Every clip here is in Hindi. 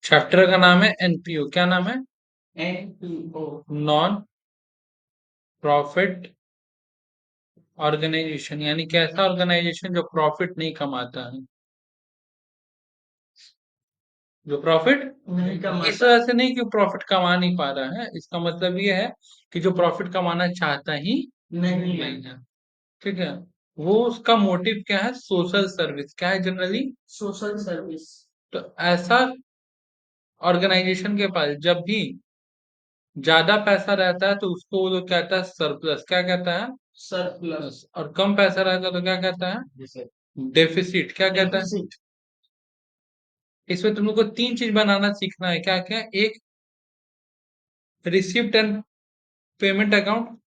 चैप्टर का नाम है एनपीओ। क्या नाम है? एनपीओ नॉन प्रॉफिट ऑर्गेनाइजेशन, यानी कि ऐसा ऑर्गेनाइजेशन जो प्रॉफिट नहीं कमाता है। जो प्रॉफिट नहीं इस कमाता। वजह से नहीं कि प्रॉफिट कमा नहीं पा रहा है, इसका मतलब ये है कि जो प्रॉफिट कमाना चाहता ही नहीं है। नहीं है। ठीक है। वो उसका मोटिव क्या है? Social service. क्या है जनरली? Social service. तो ऐसा ऑर्गेनाइजेशन के पास जब भी ज्यादा पैसा रहता है तो उसको वो लोग कहता है सरप्लस। क्या कहता है? सरप्लस। और कम पैसा रहता है तो क्या कहता है? डेफिसिट। क्या कहता है? डेफिसिट। इसमें तुम लोग को तीन चीज बनाना सीखना है। क्या क्या? एक, रिसिप्ट एंड पेमेंट अकाउंट।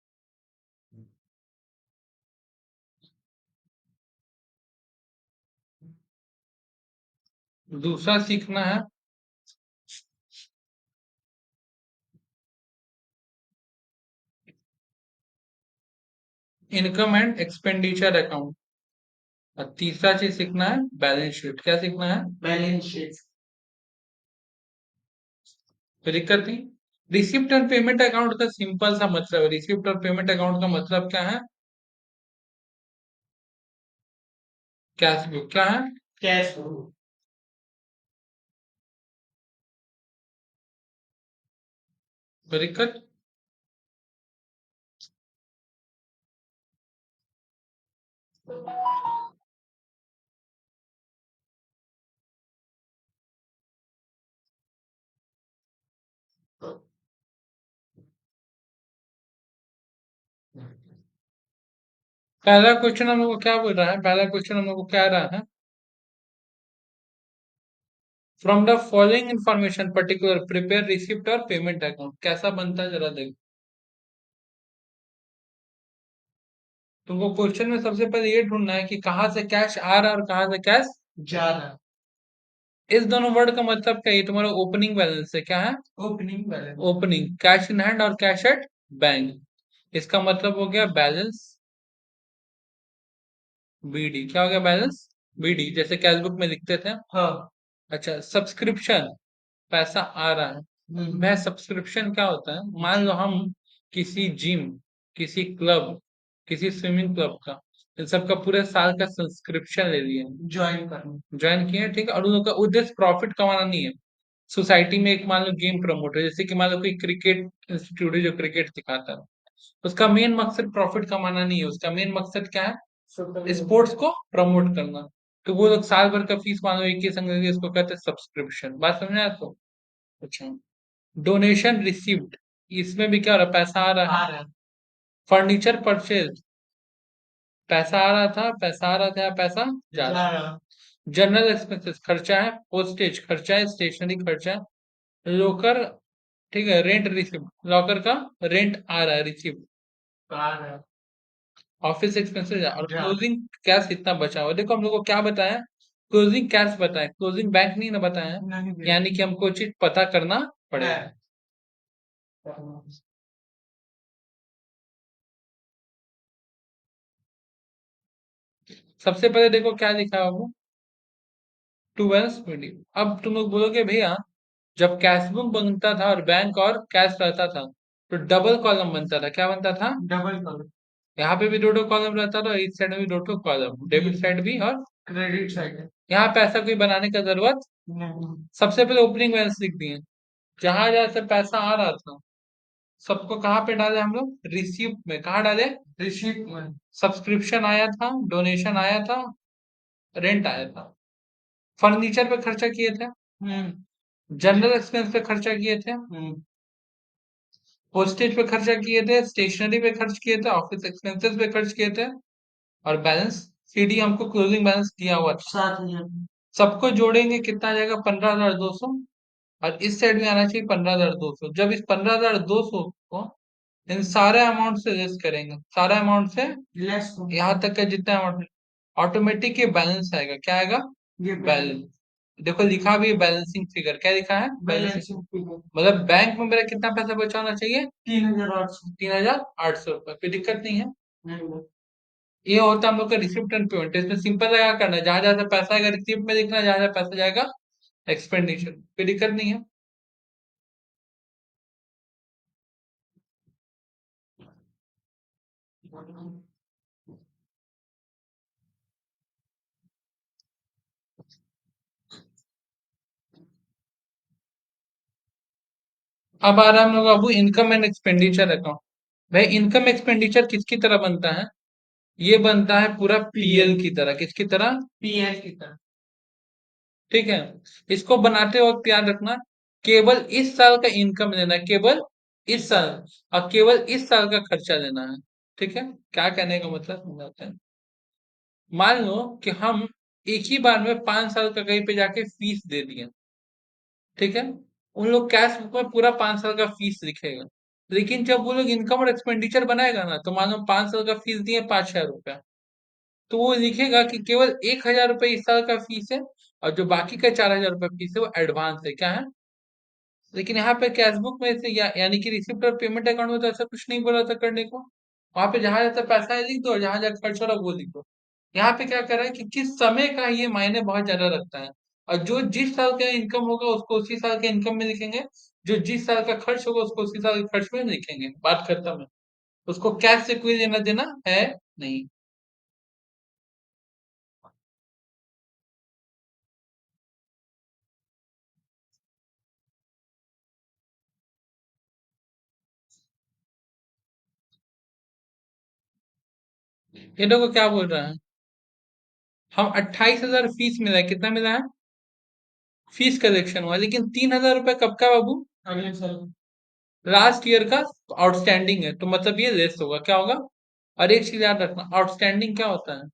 दूसरा सीखना है इनकम एंड एक्सपेंडिचर अकाउंट। और तीसरा चीज सीखना है बैलेंस शीट। क्या सीखना है? Balance sheet. तो दिक्कत नहीं। रिसिप्ट और पेमेंट अकाउंट का सिंपल सा मतलब है, रिसिप्ट और पेमेंट अकाउंट का मतलब क्या है? Cash book. क्या है? Cash book. तो दिक्कत। पहला क्वेश्चन हम लोग को क्या बोल रहा है? पहला क्वेश्चन हम लोग को क्या रहा है? From the following information particular prepare receipt और पेमेंट अकाउंट। कैसा बनता है जरा देखो। तुमको क्वेश्चन में सबसे पहले ये ढूंढना है कि कहाँ से कैश आ रहा है और कहाँ से कैश जा रहा। इस दोनों वर्ड का मतलब क्या है? ये तुम्हारा ओपनिंग बैलेंस है। क्या है? Opening balance. Opening cash in hand और कैश एट बैंक। इसका मतलब हो गया बैलेंस बीडी। क्या हो गया? बैलेंस बीडी, जैसे कैश बुक में लिखते थे। हाँ। अच्छा, सब्सक्रिप्शन, पैसा आ रहा है। वह सब्सक्रिप्शन क्या होता है? मान लो हम किसी जिम, किसी क्लब, किसी स्विमिंग क्लब का, इन सब का पूरे साल का सब्सक्रिप्शन ले लिए, ज्वाइन करना। ज्वाइन किए, ठीक है। और उन लोग का उद्देश्य प्रॉफिट कमाना नहीं है। सोसाइटी में एक मान लो गेम प्रमोट है, जैसे कि मान लो कोई क्रिकेट इंस्टीट्यूट है जो क्रिकेट सिखाता है, उसका मेन मकसद प्रॉफिट कमाना नहीं है। उसका मेन मकसद क्या है? स्पोर्ट्स को प्रमोट करना। तो वो लोग साल भर का फीस मान लो एक ही संग लेंगे, इसको कहते हैं सब्सक्रिप्शन। बात समझ आया तो? अच्छा, डोनेशन रिसीव्ड, इसमें भी क्या हो रहा है? पैसा आ रहा आ है। रहा है। फर्नीचर परचेज, पैसा आ रहा था, पैसा आ रहा था, पैसा जा जा रहा। रहा। जनरल एक्सपेंसेस, खर्चा है। पोस्टेज, खर्चा है। स्टेशनरी, खर्चा है। लोकर, ठीक है। रेंट रिसिप्ट, लॉकर का रेंट आ रहा है, रिसिप्ट। आ रहा है। ऑफिस एक्सपेंसेस और जा। क्लोजिंग कैश कितना बचा हुआ। देखो हम लोग को क्या बताया? क्लोजिंग कैश बताया, क्लोजिंग बैंक नहीं ना बताया। नहीं दे। यानी कि हमको चीज पता करना पड़ेगा। है। सबसे पहले देखो क्या लिखा है वो, टू बैलेंस मीडियम। अब तुम लोग बोलोगे भैया जब कैश बुक बनता था और बैंक और कैश रहता था तो डबल कॉलम बनता था। क्या बनता था? Double colour. यहाँ पे भी दो दो कॉलम रहता था, इस साइड में भी दो दो कॉलम, डेबिट साइड भी और क्रेडिट साइड है। यहाँ पैसा कोई बनाने का जरूरत। नहीं। सबसे पहले ओपनिंग बैलेंस लिख दिए। जहां जहां से पैसा आ रहा था सबको कहाँ पे डाले हम लोग? रिसीप्ट में। कहाँ डाले? रिसीप्ट में। सब्सक्रिप्शन आया था, डोनेशन आया था, रेंट आया था। फर्नीचर पे खर्चा किए थे, जनरल एक्सपेंस पे खर्चा किए थे, पोस्टेज पे खर्चा किए थे, स्टेशनरी पे खर्च किए थे, ऑफिस एक्सपेंसेस पे खर्च किए थे, और बैलेंस सीडी हमको क्लोजिंग बैलेंस दिया हुआ था। 7,000। सबको जोड़ेंगे कितना आ जाएगा? 15,200। और इस साइड में आना चाहिए 15,200। जब इस 15,200 को इन सारे अमाउंट से लेस करेंगे, सारे अमाउंट से लेस। यहाँ तक का जितना अमाउंट, ऑटोमेटिक ये बैलेंस आएगा। क्या आएगा? ये बैलेंस। देखो लिखा भी है बैलेंसिंग फिगर। क्या लिखा है? बैलेंसिंग। Balancing figure. मतलब बैंक में मेरा कितना पैसा बचा होना चाहिए? 3,800। 3,800 रुपये। कोई दिक्कत नहीं है। नहीं। ये होता है हम लोग का रिसिप्ट एंड पेमेंट। इसमें सिंपल लगा करना है, जहां जहां से पैसा आएगा रिसिप्ट में लिखना, जहां जहां पैसा जाएगा एक्सपेंडिचर, कोई दिक्कत नहीं है। अब आ रहा है हम लोग बाबू इनकम एंड एक्सपेंडिचर अकाउंट। भाई इनकम एक्सपेंडिचर किसकी तरह बनता है? ये बनता है पूरा पीएल की तरह। किसकी तरह? पीएल की तरह। ठीक है। इसको बनाते वक्त याद रखना, केवल इस साल का इनकम लेना है, केवल इस साल, और केवल इस साल का खर्चा लेना है। ठीक है। क्या कहने का मतलब समझाते हैं। मान लो कि हम एक ही बार में 5 साल का कहीं पे जाके फीस दे दिए। ठीक है। उन लोग कैश बुक में पूरा 5 साल का फीस लिखेगा। लेकिन जब वो लोग इनकम और एक्सपेंडिचर बनाएगा ना, तो मान लो 5 साल का फीस दिए 5,000 रुपया, तो वो लिखेगा कि केवल 1,000 रुपये इस साल का फीस है, और जो बाकी का 4,000 रुपये फीस है वो एडवांस है। क्या है? लेकिन यहाँ पे कैश बुक में से यानी कि रिसिप्ट और पेमेंट अकाउंट में तो ऐसा कुछ नहीं बोला था करने को। वहां पे जहां जैसा पैसा है लिख दो, और जहां जहाँ खर्च हो रहा है वो लिख दो। यहाँ पे क्या कर रहा है कि किस समय का ये मायने बहुत ज्यादा रखता है। और जो जिस साल का इनकम होगा उसको उसी साल के इनकम में लिखेंगे, जो जिस साल का खर्च होगा उसको उसी साल के खर्च में लिखेंगे, बात खत्म है। उसको कैश से कोई लेना देना है नहीं। ये देखो क्या बोल रहा है। हम 28,000 फीस मिला है, कितना मिला है? फीस कलेक्शन हुआ, लेकिन 3,000 रुपये कब का बाबू? अगले साल। लास्ट ईयर का आउटस्टैंडिंग है, तो मतलब ये लेस होगा। क्या होगा? और एक चीज याद रखना, आउटस्टैंडिंग क्या होता है?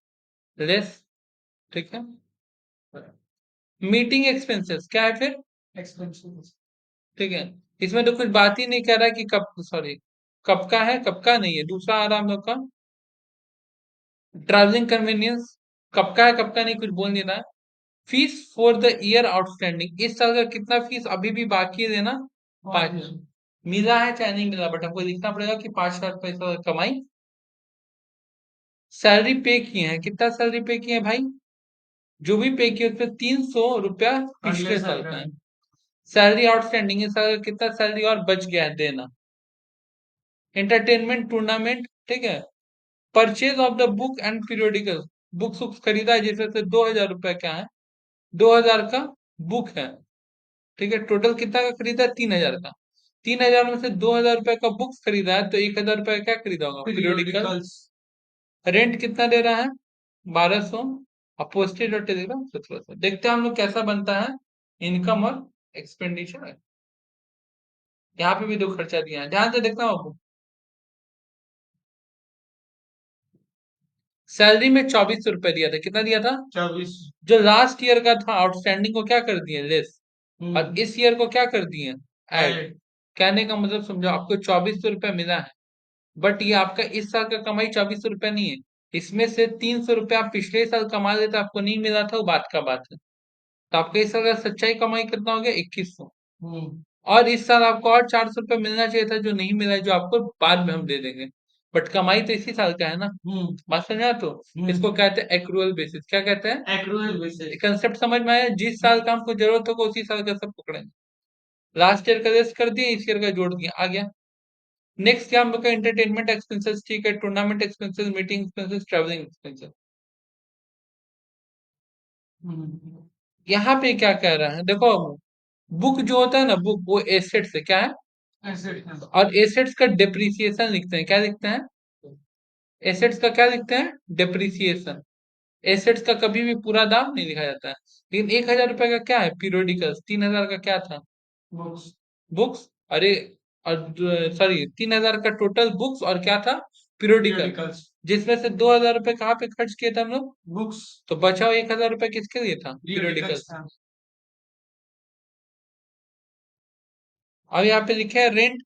लेस। ठीक है। मीटिंग एक्सपेंसेस क्या है फिर? एक्सपेंसिव। ठीक है। इसमें तो कुछ बात ही नहीं कर रहा कि कब, सॉरी, कब का है कब का नहीं है। दूसरा आ रहा हम लोग का ट्रैवलिंग कन्वीनियंस, कब का है कब का नहीं कुछ बोल नहीं रहा है। Fees for the year outstanding, इस साल का कितना फीस अभी भी बाकी है देना? 5। मिला है चाहे नहीं मिला, बट हमको लिखना पड़ेगा कि 5,000 रुपये इस साल कमाई। सैलरी पे किए हैं, कितना सैलरी पे किए हैं भाई? जो भी पे किए उसमें 300 रुपया पिछले साल का है। सैलरी आउटस्टैंडिंग है, साल का कितना सैलरी और बच गया है देना। एंटरटेनमेंट टूर्नामेंट, ठीक है। Purchase of the book and periodical, books books खरीदा है जिसमें से 2,000 रुपया क्या है? 2,000 का बुक है। ठीक है। टोटल कितना का खरीदा है? 3,000 का। 3,000 में से 2,000 रुपए का बुक्स खरीदा है, तो 1,000 रुपए का क्या खरीदा होगा? पीरियोडिकल। रेंट कितना दे रहा है? 1,200। और पोस्टेज और टेलीग्राम 1,700। देखते हैं हम लोग कैसा बनता है इनकम और एक्सपेंडिचर। यहाँ पे भी दो खर्चा दिया है, ध्यान से देखना होगा। सैलरी में 2,400 रुपए दिया था, कितना दिया था? 24। जो लास्ट ईयर का था आउटस्टैंडिंग को क्या कर दिए? लेस। और इस ईयर को क्या कर दिए? ऐड। ऐड। कहने का मतलब समझो, आपको 2,400 रुपया मिला है, बट ये आपका इस साल का कमाई 2,400 रुपया नहीं है। इसमें से 300 रुपया आप पिछले साल कमा लेते, आपको नहीं मिला था, वो बात का बात है। तो आपका इस साल का सच्चाई कमाई कितना हो गया? 2,100। और इस साल आपको और 400 रुपये मिलना चाहिए था, जो नहीं मिला है, जो आपको बाद में हम दे देंगे। बट कमाई तो इसी साल का है ना। बात समझा? तो इसको कहते हैं एक्रूअल बेसिस। क्या कहते हैं? Accrual basis. कंसेप्ट समझ में आया? जिस साल का हमको जरूरत होगा उसी साल का सब पकड़ेंगे। लास्ट ईयर का रेस्ट कर दिया, इस ईयर का जोड़ दिया, आ गया। नेक्स्ट क्या हम लोग का? एंटरटेनमेंट एक्सपेंसेस, ठीक है। Tournament expenses, meeting expenses, travelling expenses. यहाँ पे क्या कह रहा है देखो, बुक जो होता है ना, बुक वो एसेट्स है। क्या है? एसेट। और एसेट्स का डेप्रिसिएशन लिखते हैं। क्या लिखते हैं? एसेट्स का क्या लिखते हैं? डेप्रिसिएशन। एसेट्स का कभी भी पूरा दाम नहीं लिखा जाता है। लेकिन 1,000 रुपए का क्या है? पीरियोडिकल्स। 3,000 का क्या था? बुक्स। बुक्स। अरे, और सॉरी, 3,000 का टोटल बुक्स, और क्या था? पीरियोडिकल। पीरियोडिकल्स। जिसमें से 2,000 रुपए कहाँ पे खर्च किए थे हम लोग? बुक्स। तो बचाओ 1,000 रुपए किसके लिए था? Periodicals periodicals. था। अब यहाँ पे लिखे है रेंट,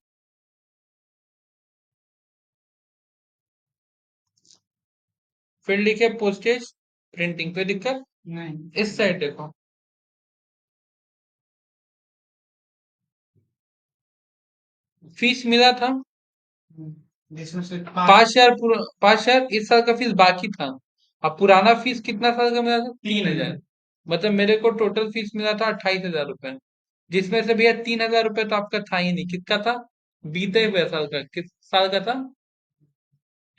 फिर लिखे पोस्टेज, प्रिंटिंग पे दिक्कत। नहीं। इस साइड देखो, फीस मिला था, जिसमें से 5,000 5,000 इस साल का फीस बाकी था। अब पुराना फीस कितना साल का मिला था? 3,000। मतलब मेरे को टोटल फीस मिला था 28,000 रुपए, जिसमें से भैया 3,000 रुपए तो आपका था ही नहीं। किसका था? बीते हुए साल का। किस साल का था?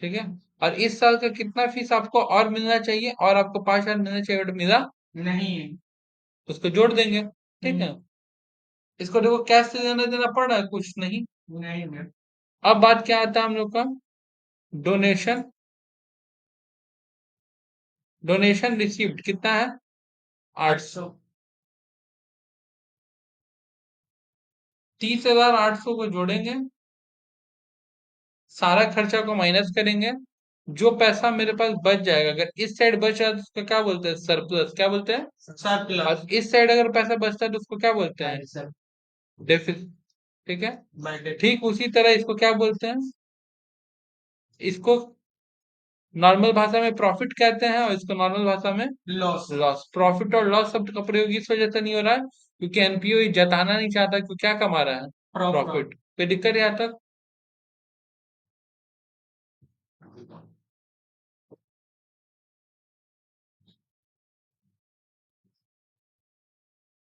ठीक है। और इस साल का कितना फीस आपको और मिलना चाहिए, और आपको 5,000 मिलना चाहिए, बट मिला नहीं है। उसको जोड़ देंगे। ठीक है। इसको देखो कैश से लेना देना पड़ रहा है कुछ नहीं। नहीं है। अब बात क्या आता है हम लोग का? डोनेशन। डोनेशन रिसीव्ड कितना है? 800। 800। 30,800 को जोड़ेंगे, सारा खर्चा को माइनस करेंगे, जो पैसा मेरे पास बच जाएगा, अगर इस साइड बच जाए तो उसको क्या बोलते हैं? सरप्लस। क्या बोलते हैं? सरप्लस। और इस साइड अगर पैसा बचता है तो उसको क्या बोलते हैं? सर। डेफिसिट। ठीक है। बाय। ठीक उसी तरह इसको क्या बोलते हैं? इसको नॉर्मल भाषा में प्रॉफिट कहते हैं, और इसको नॉर्मल भाषा में लॉस। लॉस। प्रॉफिट और लॉस शब्द का प्रयोग इस वजह से नहीं हो रहा है क्योंकि एनपीओ ये जताना नहीं चाहता कि वो क्या कमा रहा है? प्रॉफिट। प्रॉफिट। कोई दिक्कत यहाँ तक?